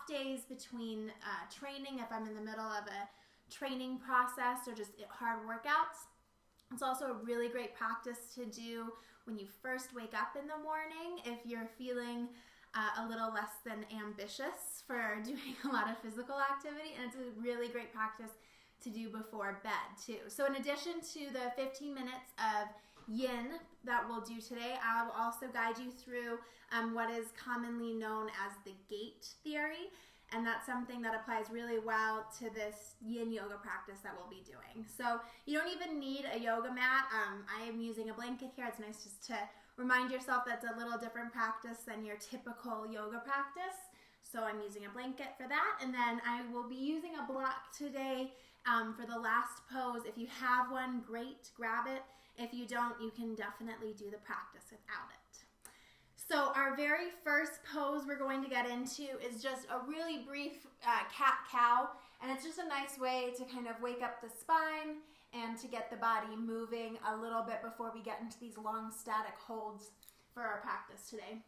off days between training, if I'm in the middle of a training process or just hard workouts. It's also a really great practice to do when you first wake up in the morning if you're feeling a little less than ambitious for doing a lot of physical activity, and it's a really great practice to do before bed too. So in addition to the 15 minutes of yin that we'll do today, I will also guide you through what is commonly known as the gait theory, and that's something that applies really well to this yin yoga practice that we'll be doing. So you don't even need a yoga mat. I am using a blanket here. It's nice just to remind yourself that's a little different practice than your typical yoga practice. So I'm using a blanket for that, and then I will be using a block today for the last pose. If you have one, great, grab it. If you don't, you can definitely do the practice without it. So our very first pose we're going to get into is just a really brief cat-cow, and it's just a nice way to kind of wake up the spine and to get the body moving a little bit before we get into these long static holds for our practice today.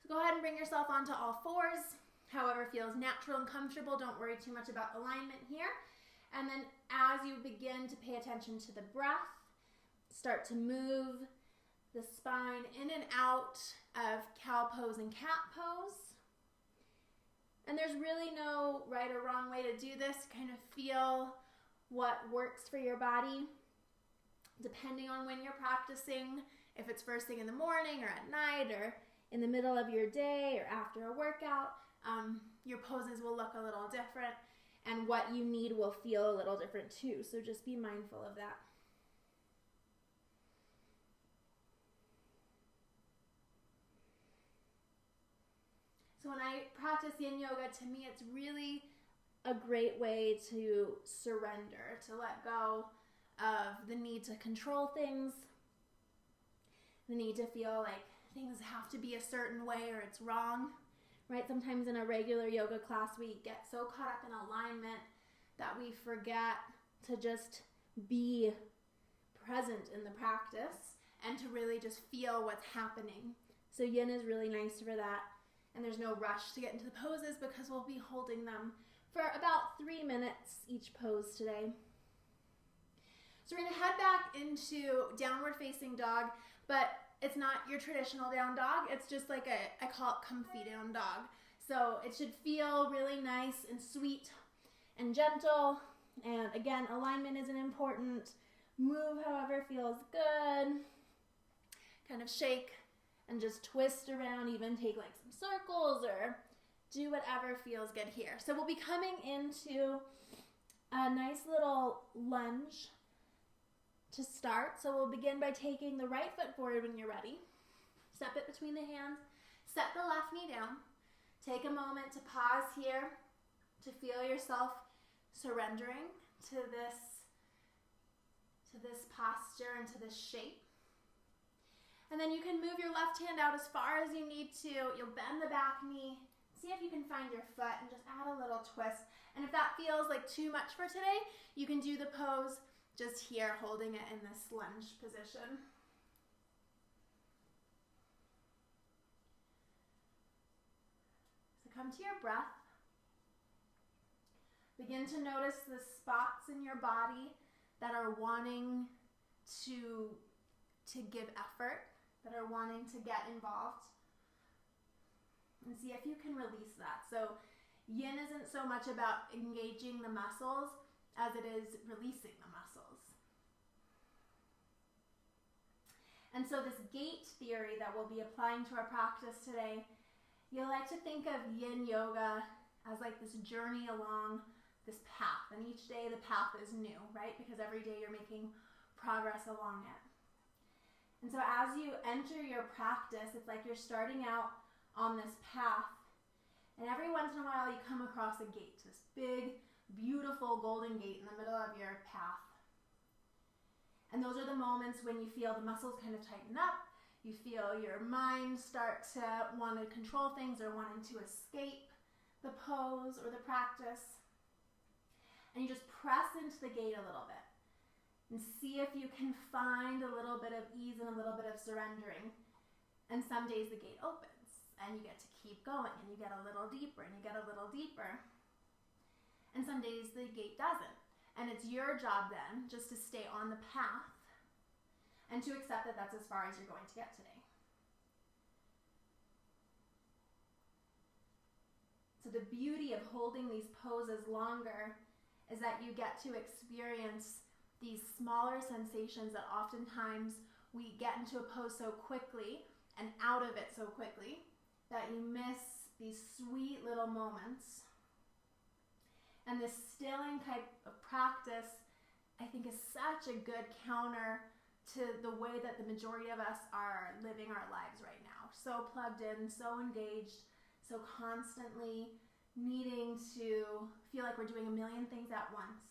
So go ahead and bring yourself onto all fours, however feels natural and comfortable. Don't worry too much about alignment here. And then as you begin to pay attention to the breath, start to move the spine in and out of cow pose and cat pose. And there's really no right or wrong way to do this. Kind of feel what works for your body, depending on when you're practicing, if it's first thing in the morning or at night or in the middle of your day or after a workout. Your poses will look a little different, and what you need will feel a little different too. So just be mindful of that. So when I practice yin yoga, to me it's really a great way to surrender, to let go of the need to control things, the need to feel like things have to be a certain way or it's wrong, right? Sometimes in a regular yoga class we get so caught up in alignment that we forget to just be present in the practice and to really just feel what's happening. So yin is really nice for that. And there's no rush to get into the poses because we'll be holding them for about 3 minutes each pose today. So we're going to head back into downward facing dog, but it's not your traditional down dog. It's just like I call it comfy down dog. So it should feel really nice and sweet and gentle. And again, alignment isn't important. Move however feels good. Kind of shake and just twist around, even take like some circles or do whatever feels good here. So we'll be coming into a nice little lunge to start. So we'll begin by taking the right foot forward when you're ready. Step it between the hands. Set the left knee down. Take a moment to pause here to feel yourself surrendering to this posture and to this shape. And then you can move your left hand out as far as you need to. You'll bend the back knee. See if you can find your foot and just add a little twist. And if that feels like too much for today, you can do the pose just here, holding it in this lunge position. So come to your breath. Begin to notice the spots in your body that are wanting to give effort, that are wanting to get involved, and see if you can release that. So yin isn't so much about engaging the muscles as it is releasing the muscles. And so this gait theory that we'll be applying to our practice today, you like to think of yin yoga as like this journey along this path, and each day the path is new, right? Because every day you're making progress along it. And so as you enter your practice, it's like you're starting out on this path, and every once in a while you come across a gate, this big, beautiful golden gate in the middle of your path. And those are the moments when you feel the muscles kind of tighten up, you feel your mind start to want to control things or wanting to escape the pose or the practice. And you just press into the gate a little bit and see if you can find a little bit of ease and a little bit of surrendering. And some days the gate opens, and you get to keep going, and you get a little deeper, and you get a little deeper. And some days the gait doesn't. And it's your job then just to stay on the path and to accept that that's as far as you're going to get today. So the beauty of holding these poses longer is that you get to experience these smaller sensations that oftentimes we get into a pose so quickly and out of it so quickly that you miss these sweet little moments. And this stilling type of practice, I think, is such a good counter to the way that the majority of us are living our lives right now. So plugged in, so engaged, so constantly needing to feel like we're doing a million things at once.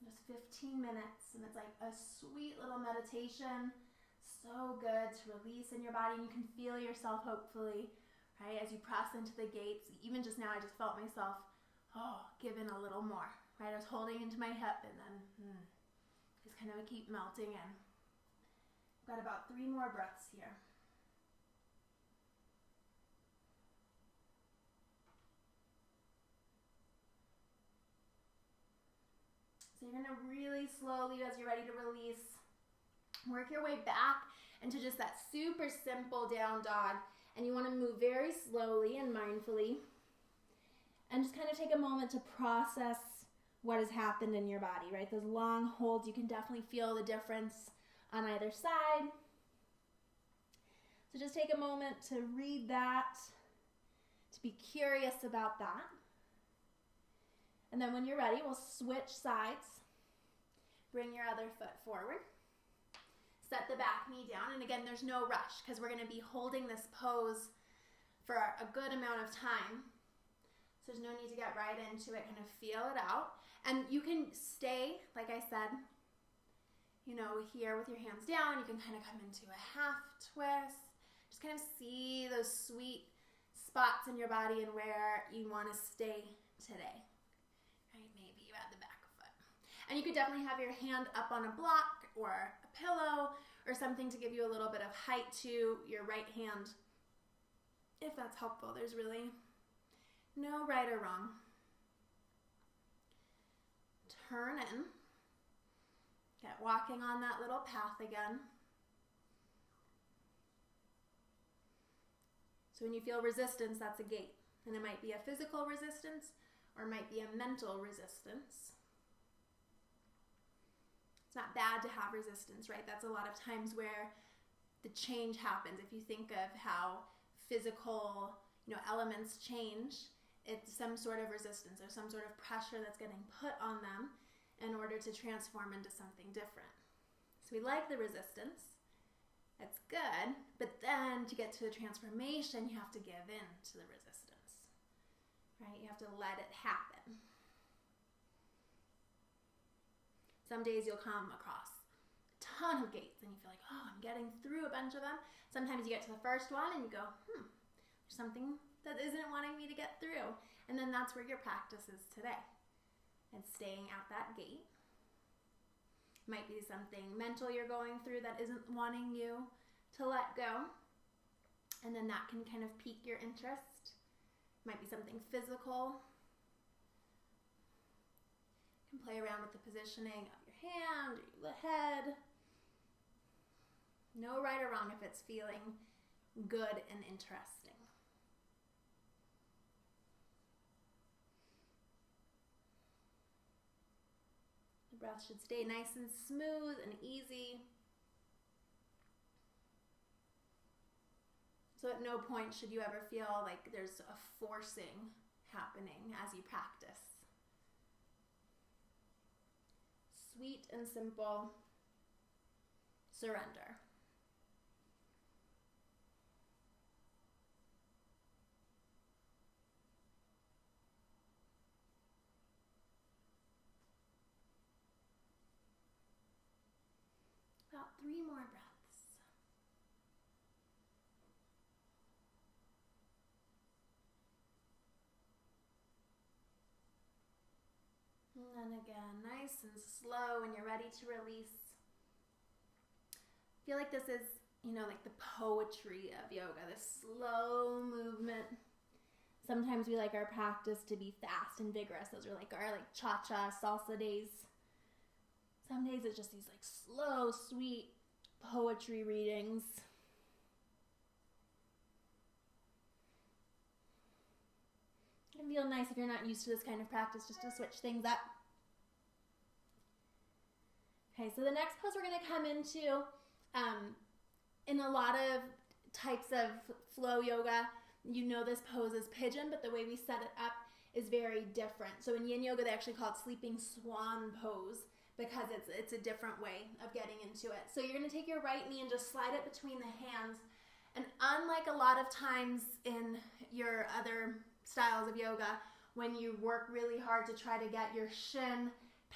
Just 15 minutes, and it's like a sweet little meditation. So good to release in your body, and you can feel yourself, hopefully, right, as you press into the gates. Even just now, I just felt myself, give in a little more, right? I was holding into my hip, and then just kind of keep melting in. Got about 3 more breaths here. So you're going to really slowly, as you're ready to release, work your way back into just that super simple down dog. And you want to move very slowly and mindfully. And just kind of take a moment to process what has happened in your body, right? Those long holds, you can definitely feel the difference on either side. So just take a moment to read that, to be curious about that. And then when you're ready, we'll switch sides. Bring your other foot forward. Set the back knee down. And again, there's no rush because we're going to be holding this pose for a good amount of time. So there's no need to get right into it. Kind of feel it out. And you can stay, like I said, here with your hands down. You can kind of come into a half twist. Just kind of see those sweet spots in your body and where you want to stay today. Right? Maybe you add the back foot. And you could definitely have your hand up on a block or a pillow or something to give you a little bit of height to your right hand, if that's helpful. There's really no right or wrong. Turn in. Get walking on that little path again. So when you feel resistance, that's a gate. And it might be a physical resistance or it might be a mental resistance. It's not bad to have resistance, right? That's a lot of times where the change happens. If you think of how physical, elements change, it's some sort of resistance or some sort of pressure that's getting put on them in order to transform into something different. So we like the resistance. That's good. But then to get to the transformation, you have to give in to the resistance, right? You have to let it happen. Some days you'll come across a ton of gates and you feel like, I'm getting through a bunch of them. Sometimes you get to the first one and you go, there's something that isn't wanting me to get through. And then that's where your practice is today. And staying at that gate. Might be something mental you're going through that isn't wanting you to let go. And then that can kind of pique your interest. Might be something physical. You can play around with the positioning of your hand or your head. No right or wrong if it's feeling good and interesting. The breath should stay nice and smooth and easy. So at no point should you ever feel like there's a forcing happening as you practice. Sweet and simple surrender. About 3 more breaths. And then again, nice and slow when you're ready to release. feel like this is, like the poetry of yoga, this slow movement. Sometimes we like our practice to be fast and vigorous. Those are like our cha-cha, salsa days. Some days it's just these slow, sweet poetry readings. It can feel nice if you're not used to this kind of practice, just to switch things up. Okay, so the next pose we're going to come into, in a lot of types of flow yoga, this pose is pigeon, but the way we set it up is very different. So in yin yoga, they actually call it sleeping swan pose because it's a different way of getting into it. So you're going to take your right knee and just slide it between the hands. And unlike a lot of times in your other styles of yoga, when you work really hard to try to get your shin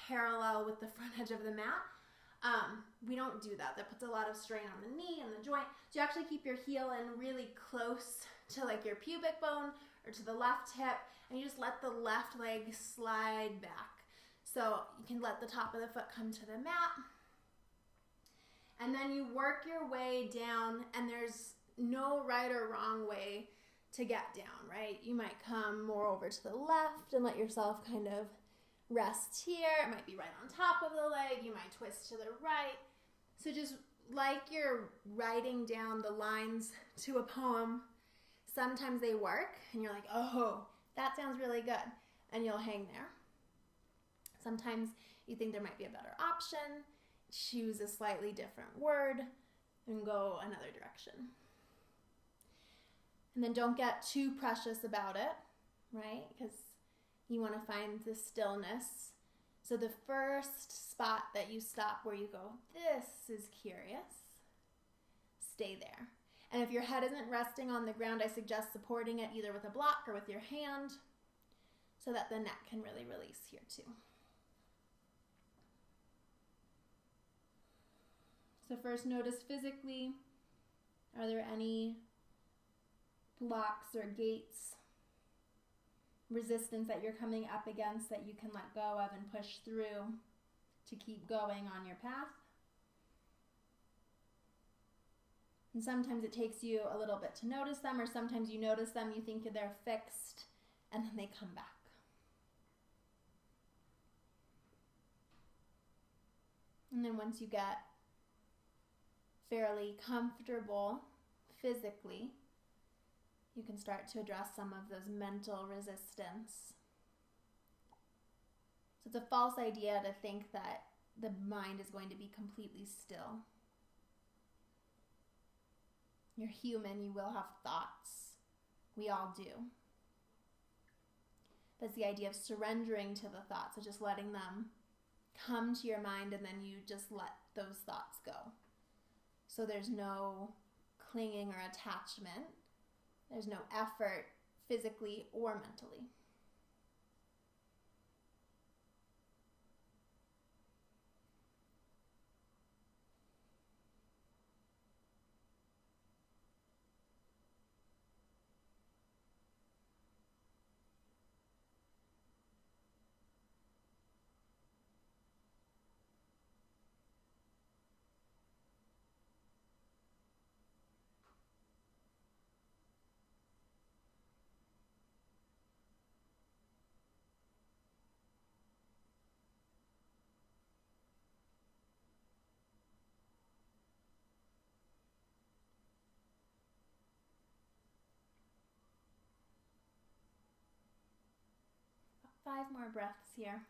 parallel with the front edge of the mat, we don't do that. That puts a lot of strain on the knee and the joint. So you actually keep your heel in really close to your pubic bone or to the left hip, and you just let the left leg slide back. So you can let the top of the foot come to the mat, and then you work your way down, and there's no right or wrong way to get down, right? You might come more over to the left and let yourself kind of rest here. It might be right on top of the leg. You might twist to the right. So just like you're writing down the lines to a poem, sometimes they work and you're like, oh, that sounds really good. And you'll hang there. Sometimes you think there might be a better option. Choose a slightly different word and go another direction. And then don't get too precious about it, right? Because you want to find the stillness. So the first spot that you stop where you go, this is curious, stay there. And if your head isn't resting on the ground, I suggest supporting it either with a block or with your hand so that the neck can really release here too. So first notice physically, are there any blocks or gates, resistance that you're coming up against that you can let go of and push through to keep going on your path? And sometimes it takes you a little bit to notice them, or sometimes you notice them, you think they're fixed, and then they come back. And then once you get fairly comfortable physically, you can start to address some of those mental resistance. So it's a false idea to think that the mind is going to be completely still. You're human, you will have thoughts. We all do. That's the idea of surrendering to the thoughts, so just letting them come to your mind and then you just let those thoughts go. So there's no clinging or attachment. There's no effort physically or mentally. About 5 more breaths here.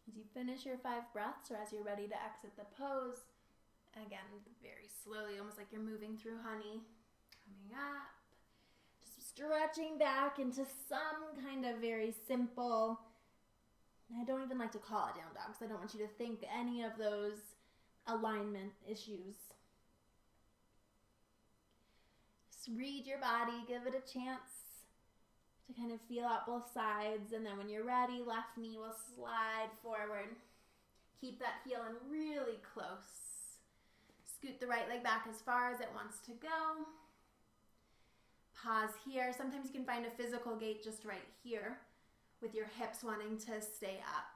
As you finish your 5 breaths, or as you're ready to exit the pose, again, very slowly, almost like you're moving through honey, coming up, just stretching back into some kind of very simple, I don't even like to call it down dog, because I don't want you to think any of those alignment issues. Just read your body, give it a chance to kind of feel out both sides, and then when you're ready, left knee will slide forward. Keep that heel in really close. Scoot the right leg back as far as it wants to go. Pause here. Sometimes you can find a physical gait just right here with your hips wanting to stay up.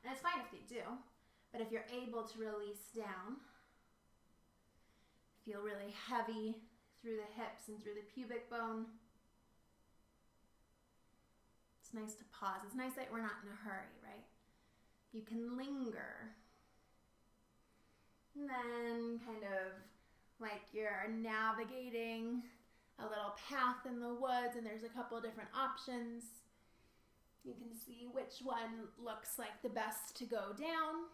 And it's fine if they do, but if you're able to release down, feel really heavy through the hips and through the pubic bone. It's nice to pause. It's nice that we're not in a hurry, right? You can linger. And then kind of like you're navigating a little path in the woods and there's a couple different options. You can see which one looks like the best to go down.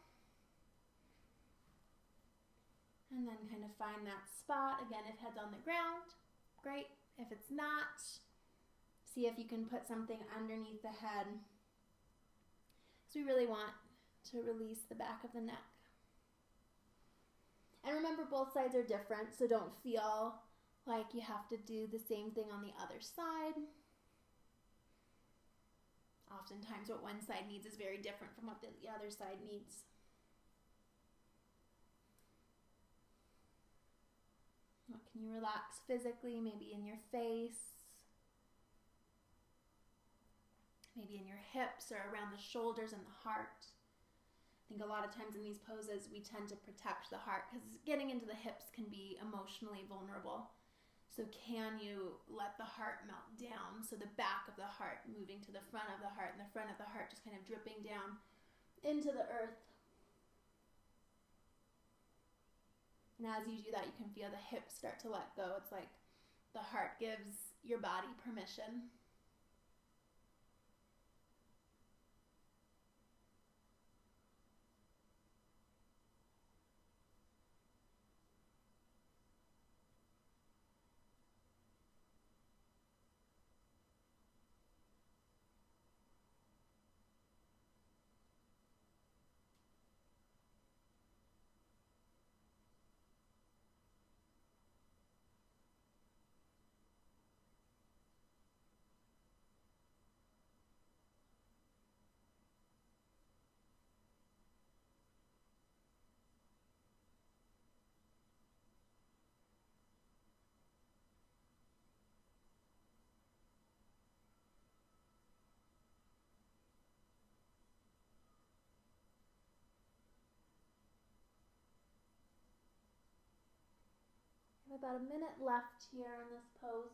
And then kind of find that spot. Again, if head's on the ground, great. If it's not, see if you can put something underneath the head. So we really want to release the back of the neck. And remember, both sides are different, so don't feel like you have to do the same thing on the other side. Oftentimes what one side needs is very different from what the other side needs. What can you relax physically? Maybe in your face, maybe in your hips or around the shoulders and the heart. I think a lot of times in these poses we tend to protect the heart because getting into the hips can be emotionally vulnerable. So can you let the heart melt down? So the back of the heart moving to the front of the heart and the front of the heart just kind of dripping down into the earth. And as you do that, you can feel the hips start to let go. It's like the heart gives your body permission. We have about a minute left here in this pose.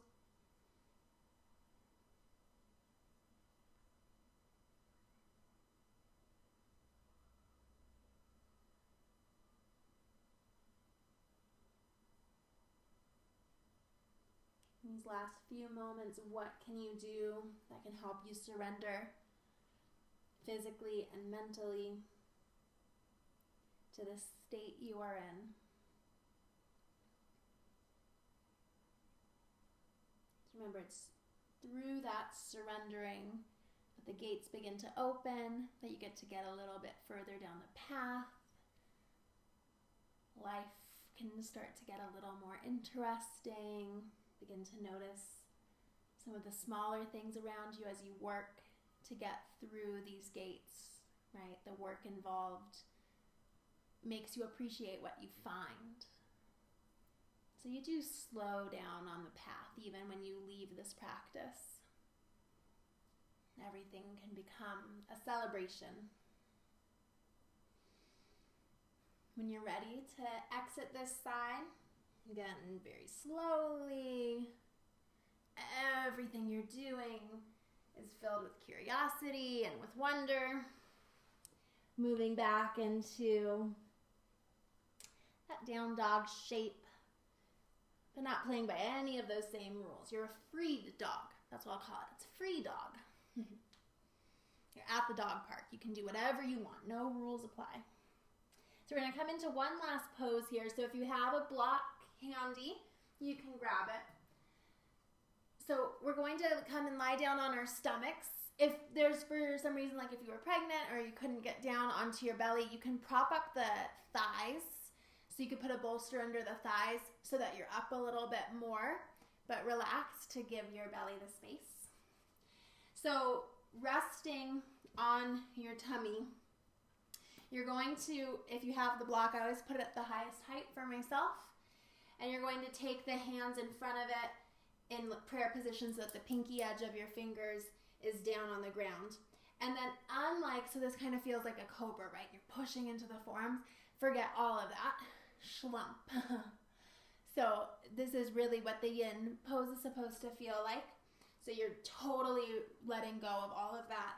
In these last few moments, what can you do that can help you surrender physically and mentally to the state you are in? Remember, it's through that surrendering that the gates begin to open, that you get to get a little bit further down the path. Life can start to get a little more interesting. Begin to notice some of the smaller things around you as you work to get through these gates, right? The work involved makes you appreciate what you find. So you do slow down on the path even when you leave this practice. Everything can become a celebration. When you're ready to exit this side, again, very slowly, everything you're doing is filled with curiosity and with wonder. Moving back into that down dog shape, but not playing by any of those same rules. You're a free dog. That's what I'll call it. It's a free dog. You're at the dog park. You can do whatever you want. No rules apply. So we're going to come into one last pose here. So if you have a block handy, you can grab it. So we're going to come and lie down on our stomachs. If there's, for some reason, like if you were pregnant or you couldn't get down onto your belly, you can prop up the thighs. So you could put a bolster under the thighs so that you're up a little bit more, but relaxed to give your belly the space. So resting on your tummy, you're going to, if you have the block, I always put it at the highest height for myself, and you're going to take the hands in front of it in prayer position so that the pinky edge of your fingers is down on the ground. And then so this kind of feels like a cobra, right? You're pushing into the forearms. Forget all of that. Schlump. So this is really what the yin pose is supposed to feel like. So you're totally letting go of all of that.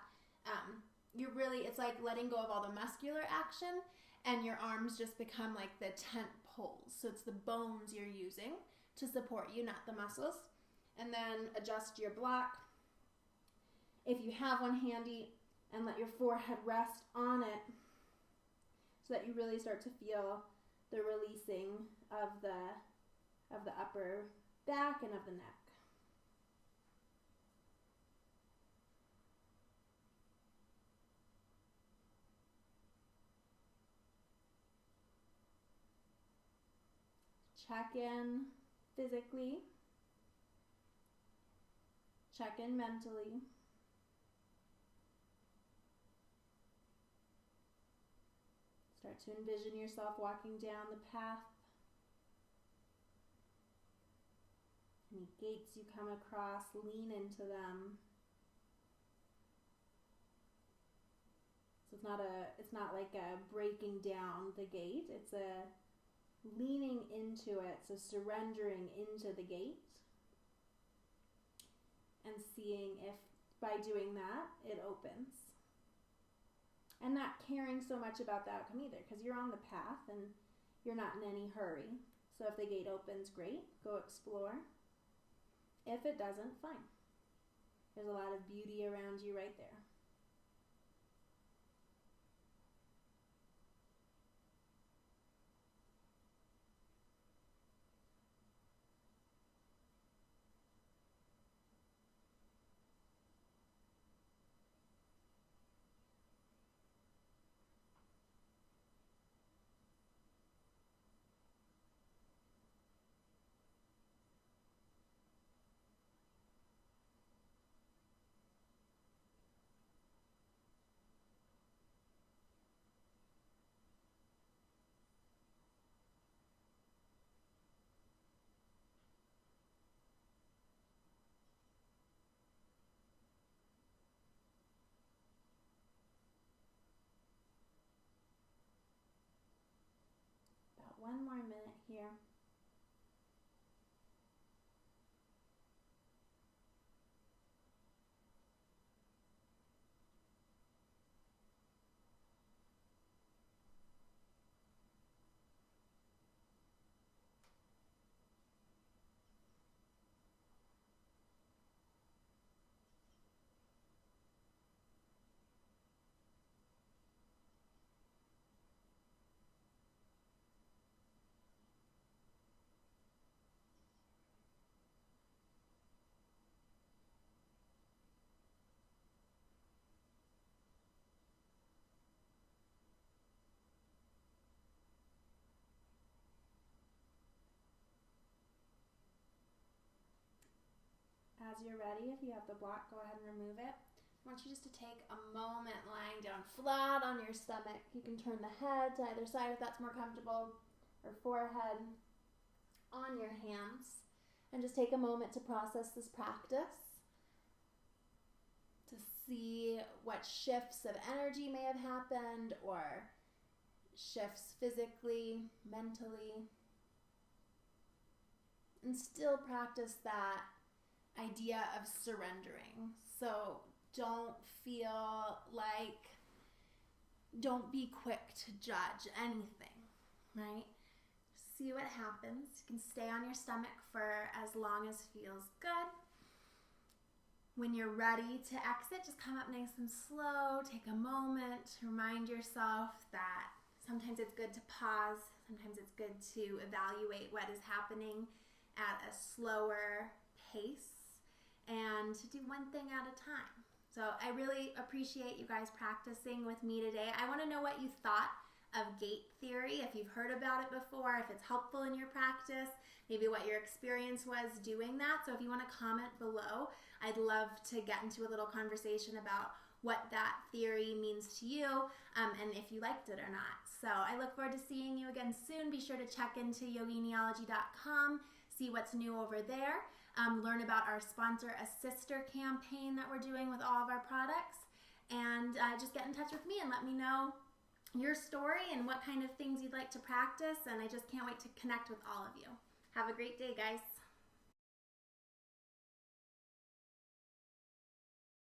It's like letting go of all the muscular action, and your arms just become like the tent poles. So it's the bones you're using to support you, not the muscles. And then adjust your block, if you have one handy, and let your forehead rest on it so that you really start to feel the releasing of the upper back and of the neck. Check in physically. Check in mentally. Start to envision yourself walking down the path. Any gates you come across, lean into them. So it's not like a breaking down the gate, it's a leaning into it, so surrendering into the gate and seeing if by doing that it opens. And not caring so much about the outcome either, because you're on the path and you're not in any hurry. So if the gate opens, great, go explore. If it doesn't, fine. There's a lot of beauty around you right there. About one more minute here. As you're ready, if you have the block, go ahead and remove it. I want you just to take a moment lying down flat on your stomach. You can turn the head to either side if that's more comfortable, or forehead on your hands. And just take a moment to process this practice, to see what shifts of energy may have happened, or shifts physically, mentally. And still practice that idea of surrendering. So don't be quick to judge anything, right? See what happens. You can stay on your stomach for as long as feels good. When you're ready to exit, just come up nice and slow. Take a moment. Remind yourself that sometimes it's good to pause. Sometimes it's good to evaluate what is happening at a slower pace, and to do one thing at a time. So I really appreciate you guys practicing with me today. I want to know what you thought of gate theory, if you've heard about it before, if it's helpful in your practice, maybe what your experience was doing that. So if you want to comment below, I'd love to get into a little conversation about what that theory means to you, and if you liked it or not. So I look forward to seeing you again soon. Be sure to check into yoginiology.com. see what's new over there, learn about our Sponsor a Sister campaign that we're doing with all of our products, and just get in touch with me and let me know your story and what kind of things you'd like to practice, and I just can't wait to connect with all of you. Have a great day, guys.